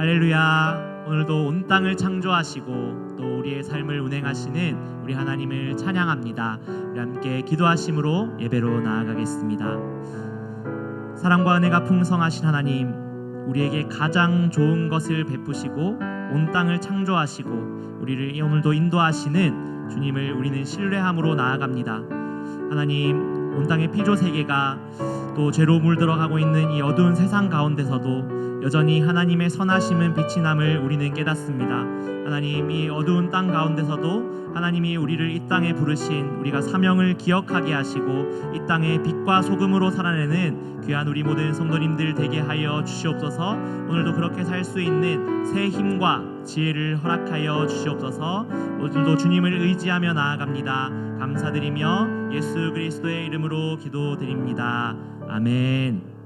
할렐루야. 오늘도 온 땅을 창조하시고 또 우리의 삶을 운행하시는 우리 하나님을 찬양합니다. 우리 함께 기도하심으로 예배로 나아가겠습니다. 사랑과 은혜가 풍성하신 하나님, 우리에게 가장 좋은 것을 베푸시고 온 땅을 창조하시고 우리를 오늘도 인도하시는 주님을 우리는 신뢰함으로 나아갑니다. 하나님, 온 땅의 피조 세계가 또 죄로 물들어가고 있는 이 어두운 세상 가운데서도 여전히 하나님의 선하심은 빛이 남을 우리는 깨닫습니다. 하나님, 이 어두운 땅 가운데서도 하나님이 우리를 이 땅에 부르신 우리가 사명을 기억하게 하시고 이 땅에 빛과 소금으로 살아내는 귀한 우리 모든 성도님들 되게 하여 주시옵소서. 오늘도 그렇게 살 수 있는 새 힘과 지혜를 허락하여 주시옵소서. 오늘도 주님을 의지하며 나아갑니다. 감사드리며 예수 그리스도의 이름으로 기도드립니다. 아멘.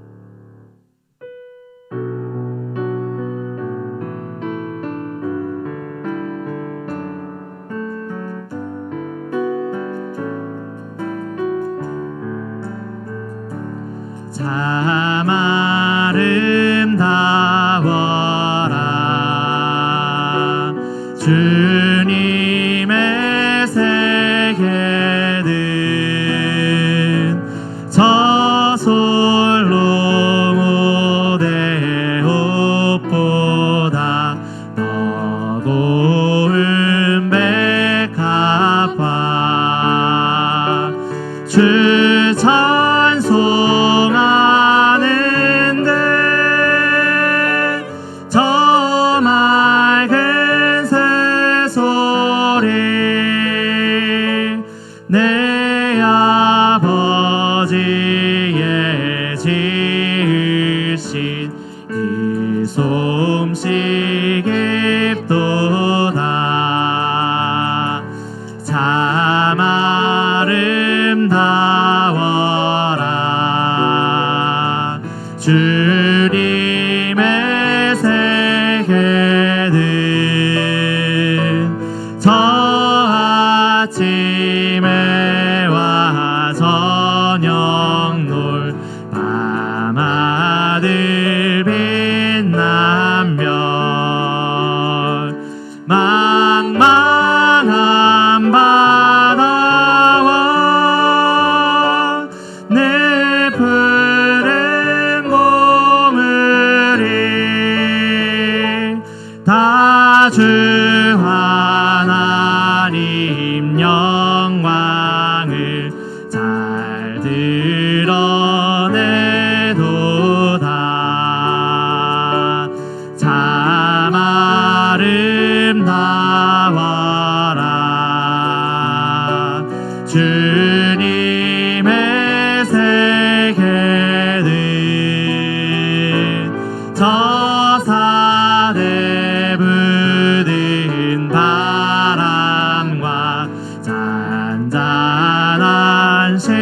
참 아름다워라 주님의 세계는 저솔로몬의 옷보다 더 고운 백합화 주 찬송하는데 저 맑은 새소리 내 아버지의 지으신 그 솜씨 깊도다. 참 아름다워라 주님의 세계는 저 아침에 와 저녁 놀 밤하늘 빛난 별 망망한 바다와 내 푸른 보물이 다 주 하나님 영광을 잘 드러내도다. 참 아름다워라 주님의 세계는 저 산에 부는 바람과 잔잔한 시냇물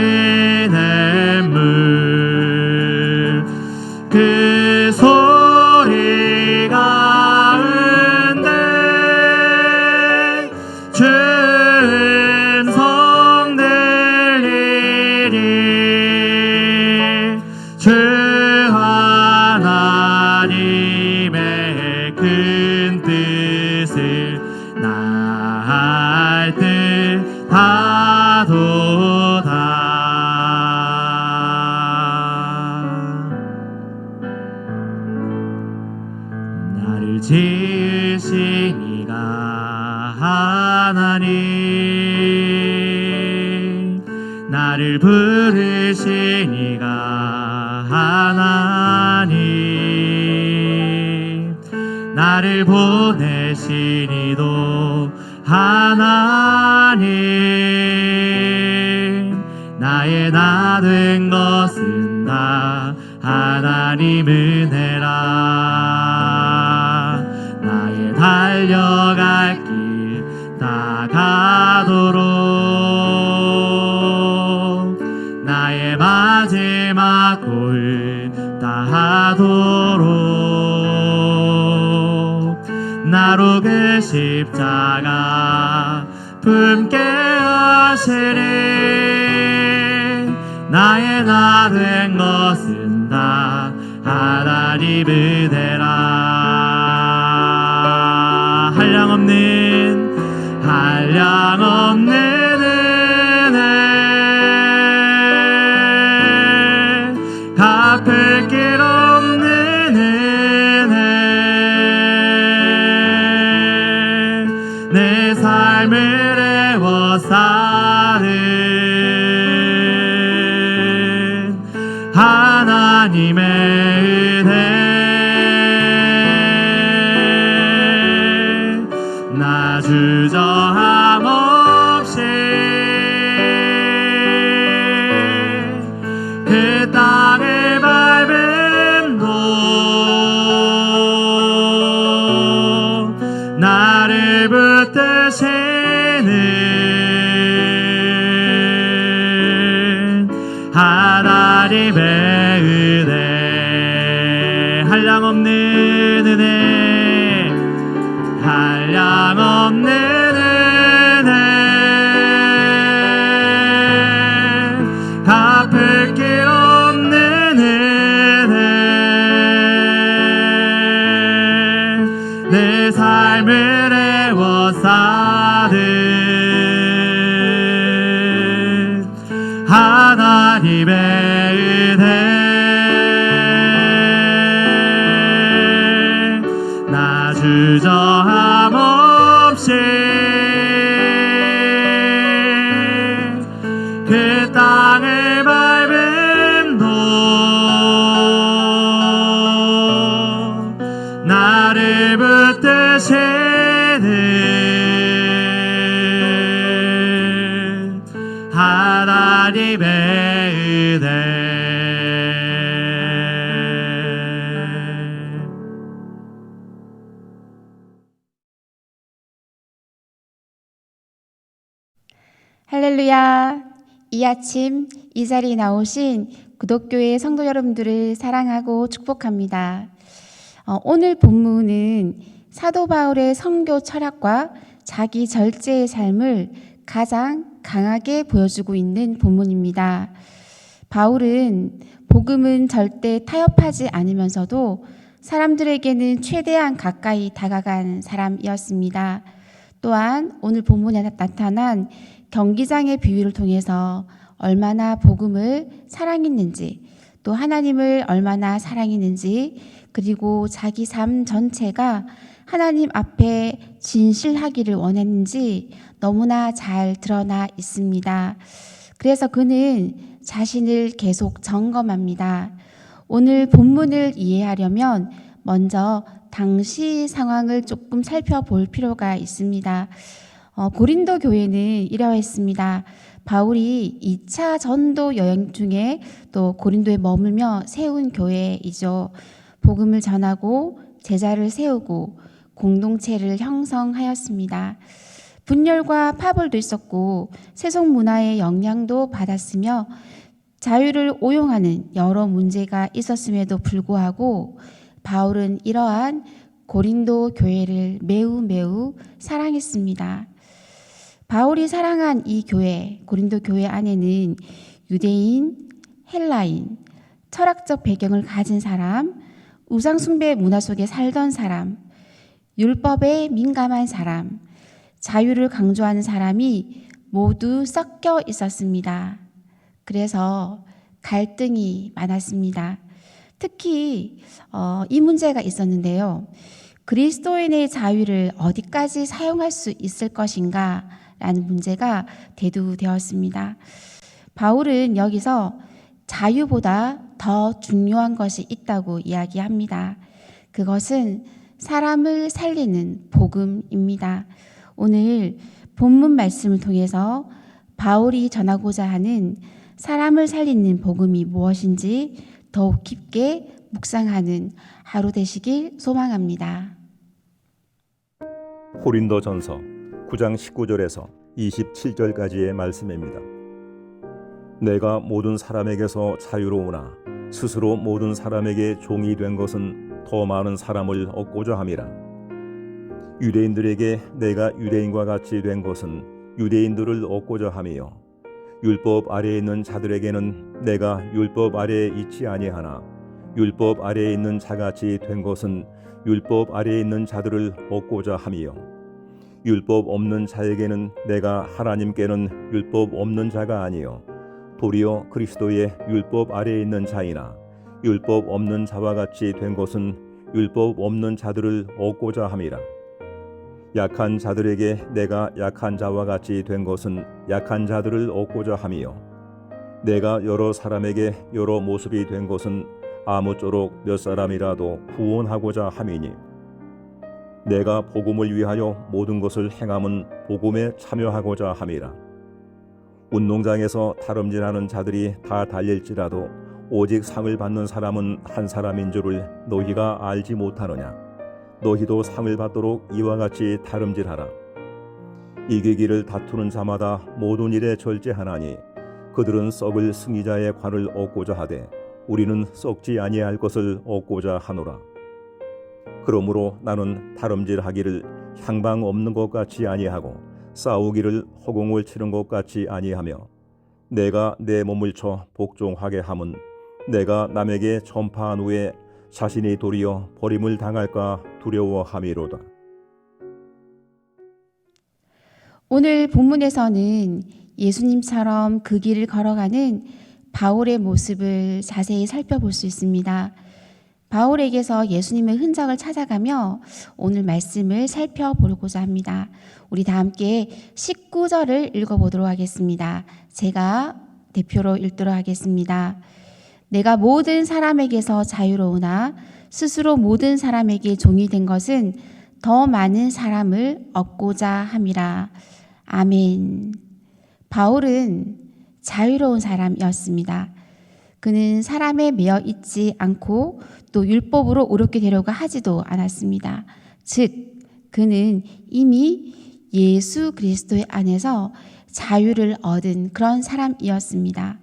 그 소리 가운데 주 음성 들리리. 주 하나님의 큰 뜻을 나할 듯하도다. 나를 지으신 이가 하나님, 나를 부르신 이가 하나님, 나를 보내신 이도 하나님, 나의 나 된 것은 다 하나님 은혜라. 나의 달려갈 길 다 가도록 나의 마지막 골 다 하도록 나로 그 십자가 품게 하시리. 나의 나 된 것은 다 하나님 은혜라. 삶을 애워싸는 하나님의 은혜 나 주저함 없이 그 땅을 밟음도 나를 붙드시는 하나님의 은혜 한량없는 은혜 한량없는 은혜 갚을 길 없는 은혜 내 삶을 애워싸는 하나님의 은혜 나 주저함 없이 그 땅을 밟음도 나를 붙드시는 하나님의 은혜 할렐루야! 이 아침 이 자리에 나오신 구독교회 성도 여러분들을 사랑하고 축복합니다. 오늘 본문은 사도 바울의 선교 철학과 자기 절제의 삶을 가장 강하게 보여주고 있는 본문입니다. 바울은 복음은 절대 타협하지 않으면서도 사람들에게는 최대한 가까이 다가간 사람이었습니다. 또한 오늘 본문에 나타난 경기장의 비유를 통해서 얼마나 복음을 사랑했는지, 또 하나님을 얼마나 사랑했는지, 그리고 자기 삶 전체가 하나님 앞에 진실하기를 원했는지 너무나 잘 드러나 있습니다. 그래서 그는 자신을 계속 점검합니다. 오늘 본문을 이해하려면 먼저 당시 상황을 조금 살펴볼 필요가 있습니다. 고린도 교회는 이러했습니다. 바울이 2차 전도 여행 중에 또 고린도에 머물며 세운 교회이죠. 복음을 전하고 제자를 세우고 공동체를 형성하였습니다. 분열과 파벌도 있었고 세속 문화의 영향도 받았으며 자유를 오용하는 여러 문제가 있었음에도 불구하고 바울은 이러한 고린도 교회를 매우 사랑했습니다. 바울이 사랑한 이 교회, 고린도 교회 안에는 유대인, 헬라인, 철학적 배경을 가진 사람, 우상숭배 문화 속에 살던 사람, 율법에 민감한 사람, 자유를 강조하는 사람이 모두 섞여 있었습니다. 그래서 갈등이 많았습니다. 특히 이 문제가 있었는데요. 그리스도인의 자유를 어디까지 사용할 수 있을 것인가 라는 문제가 대두되었습니다. 바울은 여기서 자유보다 더 중요한 것이 있다고 이야기합니다. 그것은 사람을 살리는 복음입니다. 오늘 본문 말씀을 통해서 바울이 전하고자 하는 사람을 살리는 복음이 무엇인지 더욱 깊게 묵상하는 하루 되시길 소망합니다. 고린도전서 9장 19절에서 27절까지의 말씀입니다. 내가 모든 사람에게서 자유로우나 스스로 모든 사람에게 종이 된 것은 더 많은 사람을 얻고자 함이라. 유대인들에게 내가 유대인과 같이 된 것은 유대인들을 얻고자 함이요 율법 아래에 있는 자들에게는 내가 율법 아래에 있지 아니하나 율법 아래에 있는 자같이 된 것은 율법 아래에 있는 자들을 얻고자 함이요 율법 없는 자에게는 내가 하나님께는 율법 없는 자가 아니요 도리어 그리스도의 율법 아래에 있는 자이나 율법 없는 자와 같이 된 것은 율법 없는 자들을 얻고자 함이라. 약한 자들에게 내가 약한 자와 같이 된 것은 약한 자들을 얻고자 함이요 내가 여러 사람에게 여러 모습이 된 것은 아무쪼록 몇 사람이라도 구원하고자 함이니 내가 복음을 위하여 모든 것을 행함은 복음에 참여하고자 함이라. 운동장에서 다름질하는 자들이 다 달릴지라도 오직 상을 받는 사람은 한 사람인 줄을 너희가 알지 못하느냐. 너희도 상을 받도록 이와 같이 다름질하라. 이기기를 다투는 자마다 모든 일에 절제하나니 그들은 썩을 승리자의 관을 얻고자 하되 우리는 썩지 아니할 것을 얻고자 하노라. 그러므로 나는 다름질하기를 향방 없는 것 같이 아니하고 싸우기를 허공을 치는 것 같이 아니하며 내가 내 몸을 쳐 복종하게 함은 내가 남에게 전파한 후에 자신이 도리어 버림을 당할까 두려워함이로다. 오늘 본문에서는 예수님처럼 그 길을 걸어가는 바울의 모습을 자세히 살펴볼 수 있습니다. 바울에게서 예수님의 흔적을 찾아가며 오늘 말씀을 살펴보고자 합니다. 우리 다 함께 19절을 읽어보도록 하겠습니다. 제가 대표로 읽도록 하겠습니다. 내가 모든 사람에게서 자유로우나 스스로 모든 사람에게 종이 된 것은 더 많은 사람을 얻고자 함이라. 아멘. 바울은 자유로운 사람이었습니다. 그는 사람에 매여 있지 않고 또 율법으로 옳게 되려고 하지도 않았습니다. 즉, 그는 이미 예수 그리스도의 안에서 자유를 얻은 그런 사람이었습니다.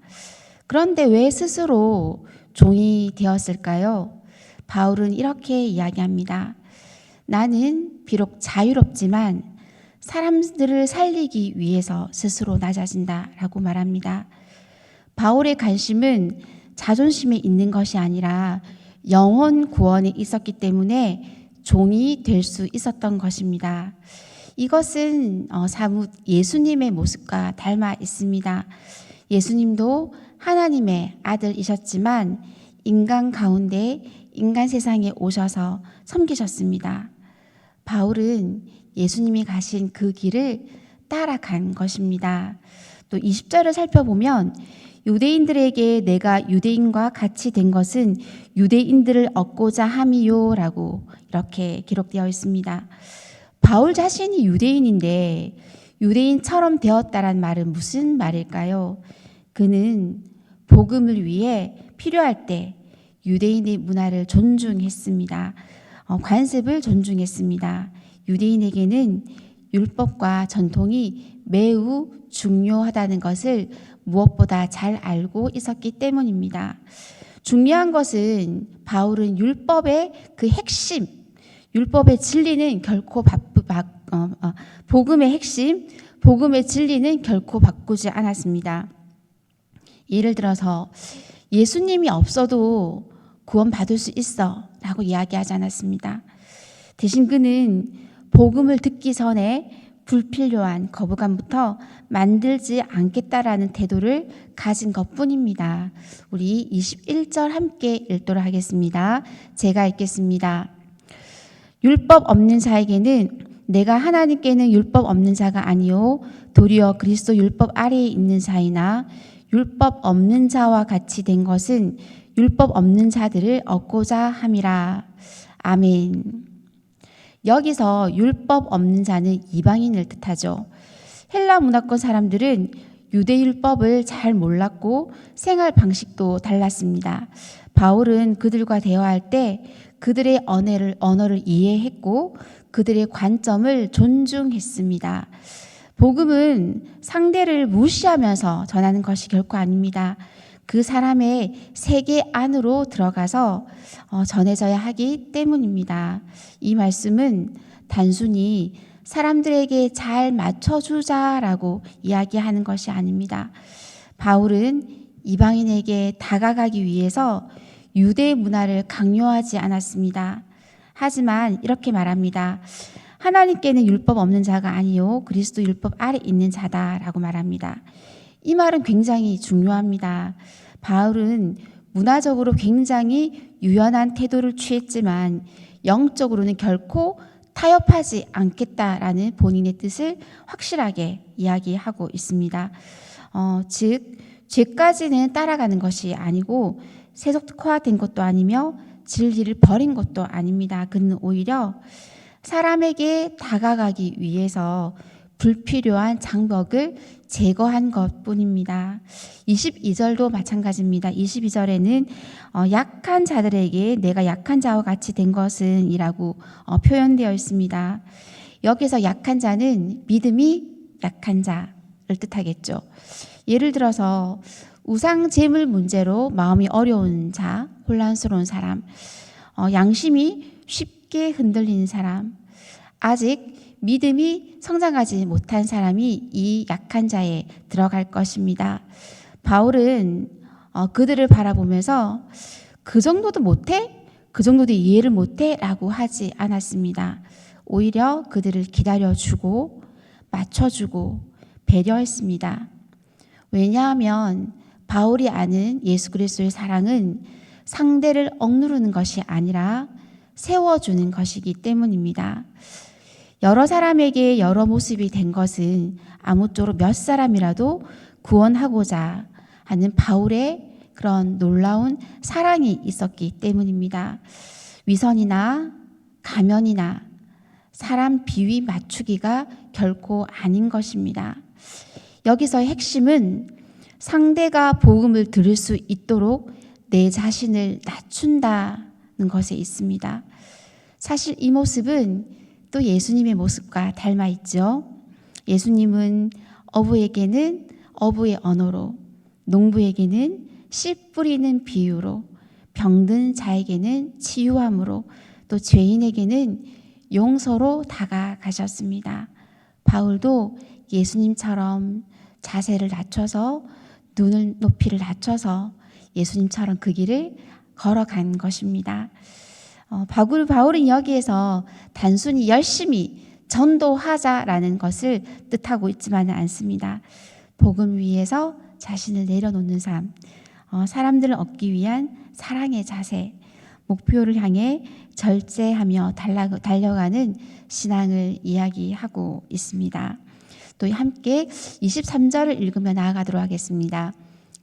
그런데 왜 스스로 종이 되었을까요? 바울은 이렇게 이야기합니다. 나는 비록 자유롭지만 사람들을 살리기 위해서 스스로 낮아진다라고 말합니다. 바울의 관심은 자존심에 있는 것이 아니라 영혼 구원에 있었기 때문에 종이 될 수 있었던 것입니다. 이것은 사뭇 예수님의 모습과 닮아 있습니다. 예수님도 하나님의 아들이셨지만 인간 가운데 인간 세상에 오셔서 섬기셨습니다. 바울은 예수님이 가신 그 길을 따라간 것입니다. 또 20절을 살펴보면 유대인들에게 내가 유대인과 같이 된 것은 유대인들을 얻고자 함이요 라고 이렇게 기록되어 있습니다. 바울 자신이 유대인인데 유대인처럼 되었다란 말은 무슨 말일까요? 그는 복음을 위해 필요할 때 유대인의 문화를 존중했습니다. 관습을 존중했습니다. 유대인에게는 율법과 전통이 매우 중요하다는 것을 무엇보다 잘 알고 있었기 때문입니다. 중요한 것은 바울은 율법의 그 핵심, 율법의 진리는 결코 복음의 핵심, 복음의 진리는 결코 바꾸지 않았습니다. 예를 들어서 예수님이 없어도 구원받을 수 있어 라고 이야기하지 않았습니다. 대신 그는 복음을 듣기 전에 불필요한 거부감부터 만들지 않겠다라는 태도를 가진 것뿐입니다. 우리 21절 함께 읽도록 하겠습니다. 제가 읽겠습니다. 율법 없는 자에게는 내가 하나님께는 율법 없는 자가 아니요 도리어 그리스도 율법 아래에 있는 자이나 율법 없는 자와 같이 된 것은 율법 없는 자들을 얻고자 함이라. 아멘. 여기서 율법 없는 자는 이방인을 뜻하죠. 헬라 문화권 사람들은 유대율법을 잘 몰랐고 생활 방식도 달랐습니다. 바울은 그들과 대화할 때 그들의 언어를 이해했고 그들의 관점을 존중했습니다. 복음은 상대를 무시하면서 전하는 것이 결코 아닙니다. 그 사람의 세계 안으로 들어가서 전해져야 하기 때문입니다. 이 말씀은 단순히 사람들에게 잘 맞춰주자라고 이야기하는 것이 아닙니다. 바울은 이방인에게 다가가기 위해서 유대 문화를 강요하지 않았습니다. 하지만 이렇게 말합니다. 하나님께는 율법 없는 자가 아니요 그리스도 율법 아래 있는 자다라고 말합니다. 이 말은 굉장히 중요합니다. 바울은 문화적으로 굉장히 유연한 태도를 취했지만 영적으로는 결코 타협하지 않겠다라는 본인의 뜻을 확실하게 이야기하고 있습니다. 즉 죄까지는 따라가는 것이 아니고 세속화된 것도 아니며 진리를 버린 것도 아닙니다. 그는 오히려 사람에게 다가가기 위해서 불필요한 장벽을 제거한 것뿐입니다. 22절도 마찬가지입니다. 22절에는 약한 자들에게 내가 약한 자와 같이 된 것은 이라고 표현되어 있습니다. 여기서 약한 자는 믿음이 약한 자를 뜻하겠죠. 예를 들어서 우상 제물 문제로 마음이 어려운 자, 혼란스러운 사람, 양심이 쉽게 흔들리는 사람, 아직 믿음이 성장하지 못한 사람이 이 약한 자에 들어갈 것입니다. 바울은 그들을 바라보면서 그 정도도 못해? 그 정도도 이해를 못해? 라고 하지 않았습니다. 오히려 그들을 기다려주고 맞춰주고 배려했습니다. 왜냐하면 바울이 아는 예수 그리스도의 사랑은 상대를 억누르는 것이 아니라 세워주는 것이기 때문입니다. 여러 사람에게 여러 모습이 된 것은 아무쪼록 몇 사람이라도 구원하고자 하는 바울의 그런 놀라운 사랑이 있었기 때문입니다. 위선이나 가면이나 사람 비위 맞추기가 결코 아닌 것입니다. 여기서 핵심은 상대가 복음을 들을 수 있도록 내 자신을 낮춘다는 것에 있습니다. 사실 이 모습은 또 예수님의 모습과 닮아 있죠. 예수님은 어부에게는 어부의 언어로, 농부에게는 씨 뿌리는 비유로, 병든 자에게는 치유함으로, 또 죄인에게는 용서로 다가가셨습니다. 바울도 예수님처럼 자세를 낮춰서 눈을 높이를 낮춰서 예수님처럼 그 길을 걸어간 것입니다. 바울은 여기에서 단순히 열심히 전도하자라는 것을 뜻하고 있지만은 않습니다. 복음 위에서 자신을 내려놓는 삶, 사람들을 얻기 위한 사랑의 자세, 목표를 향해 절제하며 달려가는 신앙을 이야기하고 있습니다. 또 함께 23절을 읽으며 나아가도록 하겠습니다.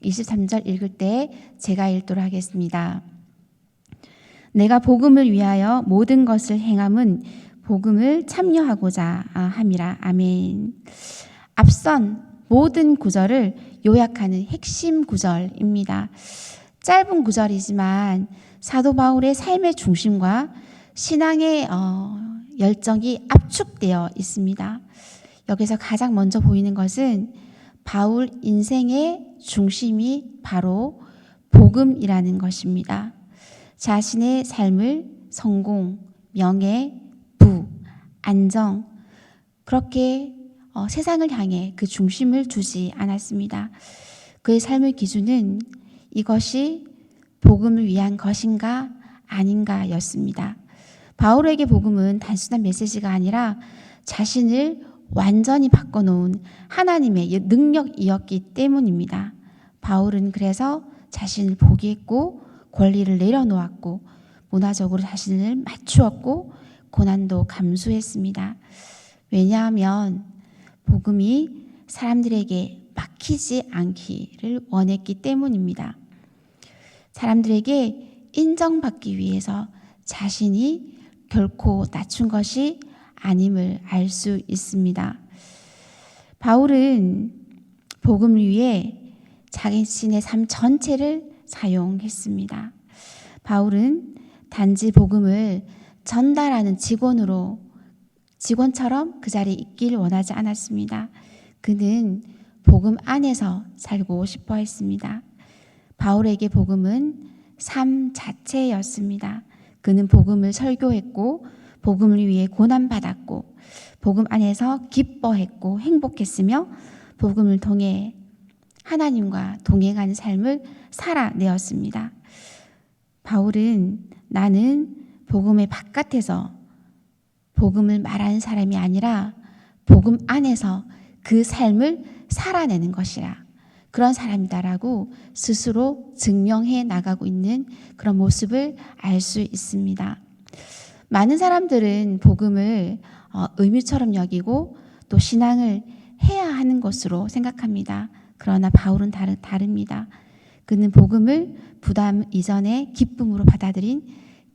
23절 읽을 때 제가 읽도록 하겠습니다. 내가 복음을 위하여 모든 것을 행함은 복음을 참여하고자 함이라. 아멘. 앞선 모든 구절을 요약하는 핵심 구절입니다. 짧은 구절이지만 사도 바울의 삶의 중심과 신앙의 열정이 압축되어 있습니다. 여기서 가장 먼저 보이는 것은 바울 인생의 중심이 바로 복음이라는 것입니다. 자신의 삶을 성공, 명예, 부, 안정 그렇게 세상을 향해 그 중심을 두지 않았습니다. 그의 삶의 기준은 이것이 복음을 위한 것인가 아닌가였습니다. 바울에게 복음은 단순한 메시지가 아니라 자신을 완전히 바꿔놓은 하나님의 능력이었기 때문입니다. 바울은 그래서 자신을 포기했고 권리를 내려놓았고 문화적으로 자신을 맞추었고 고난도 감수했습니다. 왜냐하면 복음이 사람들에게 막히지 않기를 원했기 때문입니다. 사람들에게 인정받기 위해서 자신이 결코 낮춘 것이 아님을 알 수 있습니다. 바울은 복음을 위해 자신의 삶 전체를 사용했습니다. 바울은 단지 복음을 전달하는 직원처럼 그 자리에 있기를 원하지 않았습니다. 그는 복음 안에서 살고 싶어 했습니다. 바울에게 복음은 삶 자체였습니다. 그는 복음을 설교했고 복음을 위해 고난받았고 복음 안에서 기뻐했고 행복했으며 복음을 통해 하나님과 동행하는 삶을 살아내었습니다. 바울은 나는 복음의 바깥에서 복음을 말하는 사람이 아니라 복음 안에서 그 삶을 살아내는 것이라 그런 사람이다라고 스스로 증명해 나가고 있는 그런 모습을 알 수 있습니다. 많은 사람들은 복음을 의무처럼 여기고 또 신앙을 해야 하는 것으로 생각합니다. 그러나 바울은 다릅니다. 그는 복음을 부담 이전에 기쁨으로 받아들인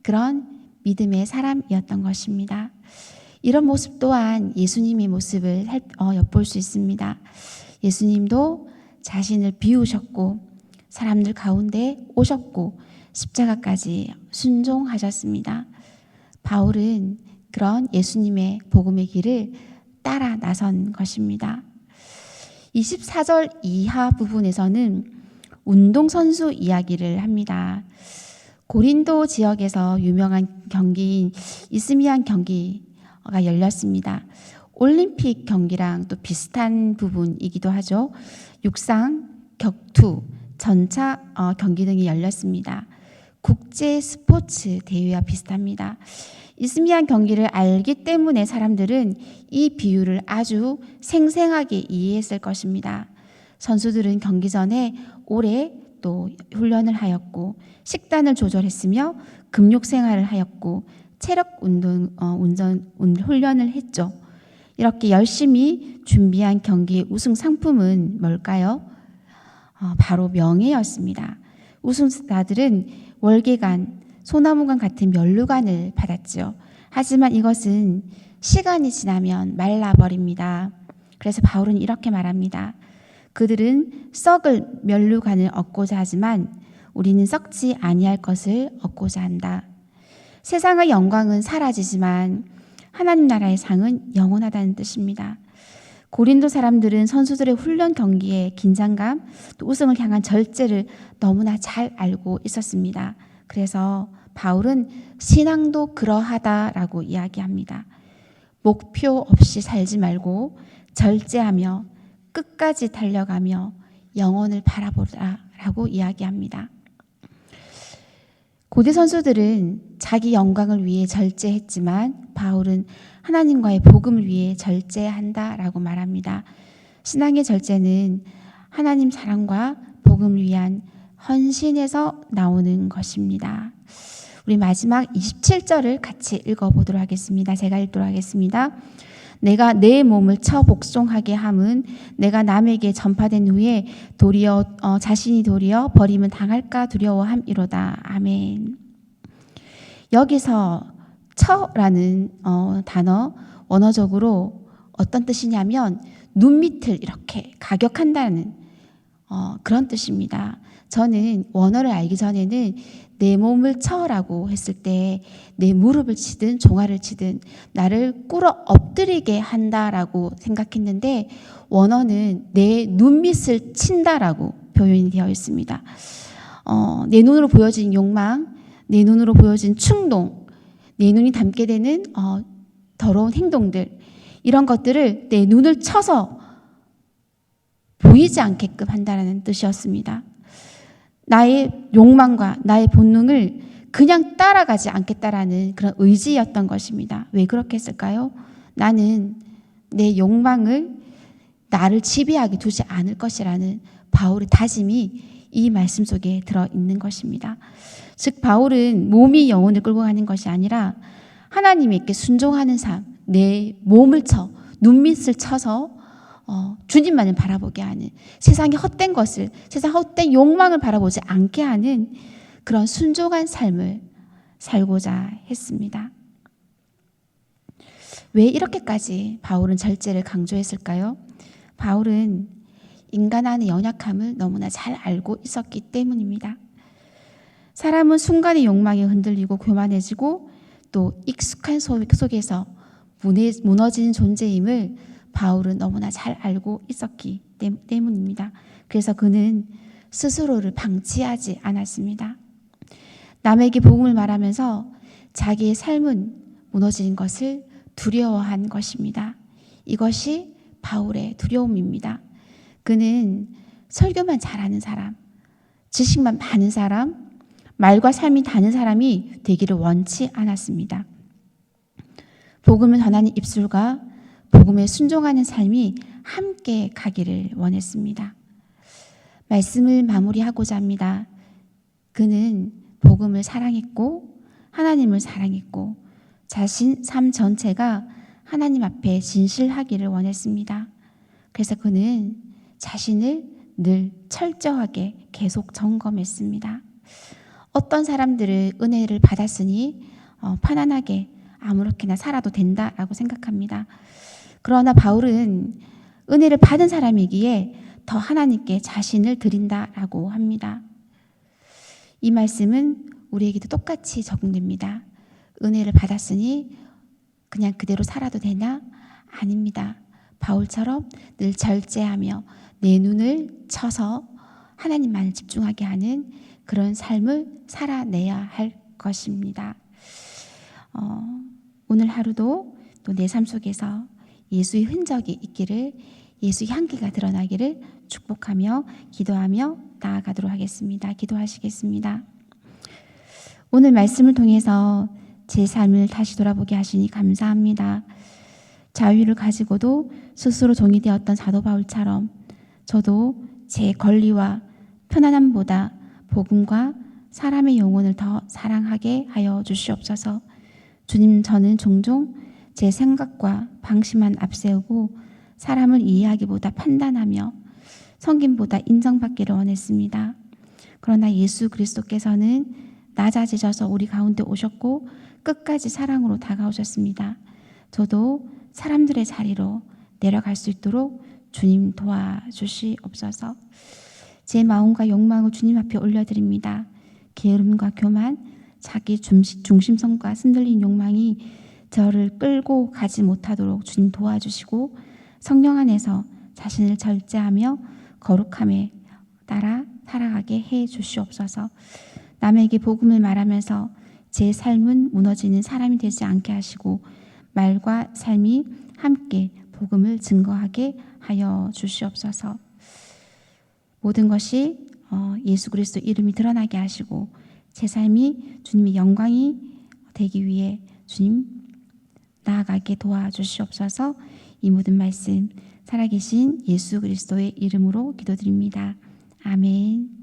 그런 믿음의 사람이었던 것입니다. 이런 모습 또한 예수님의 모습을 엿볼 수 있습니다. 예수님도 자신을 비우셨고 사람들 가운데 오셨고 십자가까지 순종하셨습니다. 바울은 그런 예수님의 복음의 길을 따라 나선 것입니다. 24절 이하 부분에서는 운동선수 이야기를 합니다. 고린도 지역에서 유명한 경기인 이스미안 경기가 열렸습니다. 올림픽 경기랑 또 비슷한 부분이기도 하죠. 육상, 격투, 전차 경기 등이 열렸습니다. 국제 스포츠 대회와 비슷합니다. 이스미안 경기를 알기 때문에 사람들은 이 비유를 아주 생생하게 이해했을 것입니다. 선수들은 경기 전에 오래 또 훈련을 하였고 식단을 조절했으며 근육 생활을 하였고 체력 훈련을 했죠. 이렇게 열심히 준비한 경기의 우승 상품은 뭘까요? 바로 명예였습니다. 우승자들은 월계관, 소나무관 같은 면류관을 받았죠. 하지만 이것은 시간이 지나면 말라버립니다. 그래서 바울은 이렇게 말합니다. 그들은 썩을 면류관을 얻고자 하지만 우리는 썩지 아니할 것을 얻고자 한다. 세상의 영광은 사라지지만 하나님 나라의 상은 영원하다는 뜻입니다. 고린도 사람들은 선수들의 훈련 경기의 긴장감, 또 우승을 향한 절제를 너무나 잘 알고 있었습니다. 그래서 바울은 신앙도 그러하다라고 이야기합니다. 목표 없이 살지 말고 절제하며 끝까지 달려가며 영혼을 바라보라라고 이야기합니다. 고대 선수들은 자기 영광을 위해 절제했지만 바울은 하나님과의 복음을 위해 절제한다라고 말합니다. 신앙의 절제는 하나님 사랑과 복음을 위한 헌신에서 나오는 것입니다. 우리 마지막 27절을 같이 읽어보도록 하겠습니다. 제가 읽도록 하겠습니다. 내가 내 몸을 쳐 복종하게 함은 내가 남에게 전파된 후에 도리어 자신이 도리어 버림은 당할까 두려워함이로다. 아멘. 여기서 쳐라는 단어 원어적으로 어떤 뜻이냐면 눈 밑을 이렇게 가격한다는 그런 뜻입니다. 저는 원어를 알기 전에는 내 몸을 쳐라고 했을 때 내 무릎을 치든 종아를 치든 나를 꿇어 엎드리게 한다라고 생각했는데 원어는 내 눈밑을 친다라고 표현이 되어 있습니다. 내 눈으로 보여진 욕망, 내 눈으로 보여진 충동, 내 눈이 담게 되는 더러운 행동들, 이런 것들을 내 눈을 쳐서 보이지 않게끔 한다는 뜻이었습니다. 나의 욕망과 나의 본능을 그냥 따라가지 않겠다라는 그런 의지였던 것입니다. 왜 그렇게 했을까요? 나는 내 욕망을 나를 지배하게 두지 않을 것이라는 바울의 다짐이 이 말씀 속에 들어있는 것입니다. 즉 바울은 몸이 영혼을 끌고 가는 것이 아니라 하나님께 순종하는 삶, 내 몸을 쳐, 눈밑을 쳐서 주님만을 바라보게 하는, 세상의 헛된 것을, 세상 헛된 욕망을 바라보지 않게 하는 그런 순종한 삶을 살고자 했습니다. 왜 이렇게까지 바울은 절제를 강조했을까요? 바울은 인간 안의 연약함을 너무나 잘 알고 있었기 때문입니다. 사람은 순간의 욕망에 흔들리고 교만해지고 또 익숙한 속에서 무너지는 존재임을 바울은 너무나 잘 알고 있었기 때문입니다. 그래서 그는 스스로를 방치하지 않았습니다. 남에게 복음을 말하면서 자기의 삶은 무너지는 것을 두려워한 것입니다. 이것이 바울의 두려움입니다. 그는 설교만 잘하는 사람, 지식만 많은 사람, 말과 삶이 다른 사람이 되기를 원치 않았습니다. 복음을 전하는 입술과 복음에 순종하는 삶이 함께 가기를 원했습니다. 말씀을 마무리하고자 합니다. 그는 복음을 사랑했고 하나님을 사랑했고 자신 삶 전체가 하나님 앞에 진실하기를 원했습니다. 그래서 그는 자신을 늘 철저하게 계속 점검했습니다. 어떤 사람들은 은혜를 받았으니 편안하게 아무렇게나 살아도 된다라고 생각합니다. 그러나 바울은 은혜를 받은 사람이기에 더 하나님께 자신을 드린다라고 합니다. 이 말씀은 우리에게도 똑같이 적용됩니다. 은혜를 받았으니 그냥 그대로 살아도 되나? 아닙니다. 바울처럼 늘 절제하며 내 눈을 쳐서 하나님만을 집중하게 하는 그런 삶을 살아내야 할 것입니다. 오늘 하루도 또 내 삶 속에서 예수의 흔적이 있기를, 예수의 향기가 드러나기를 축복하며 기도하며 나아가도록 하겠습니다. 기도하시겠습니다. 오늘 말씀을 통해서 제 삶을 다시 돌아보게 하시니 감사합니다. 자유를 가지고도 스스로 종이 되었던 사도 바울처럼 저도 제 권리와 편안함보다 복음과 사람의 영혼을 더 사랑하게 하여 주시옵소서. 주님, 저는 종종 제 생각과 방심만 앞세우고 사람을 이해하기보다 판단하며 섬김보다 인정받기를 원했습니다. 그러나 예수 그리스도께서는 낮아지셔서 우리 가운데 오셨고 끝까지 사랑으로 다가오셨습니다. 저도 사람들의 자리로 내려갈 수 있도록 주님 도와주시옵소서. 제 마음과 욕망을 주님 앞에 올려드립니다. 게으름과 교만, 자기 중심성과 흔들린 욕망이 저를 끌고 가지 못하도록 주님 도와주시고 성령 안에서 자신을 절제하며 거룩함에 따라 살아가게 해 주시옵소서. 남에게 복음을 말하면서 제 삶은 무너지는 사람이 되지 않게 하시고 말과 삶이 함께 복음을 증거하게 하여 주시옵소서. 모든 것이 예수 그리스도 이름이 드러나게 하시고 제 삶이 주님의 영광이 되기 위해 주님 나아가게 도와주시옵소서. 이 모든 말씀 살아계신 예수 그리스도의 이름으로 기도드립니다. 아멘.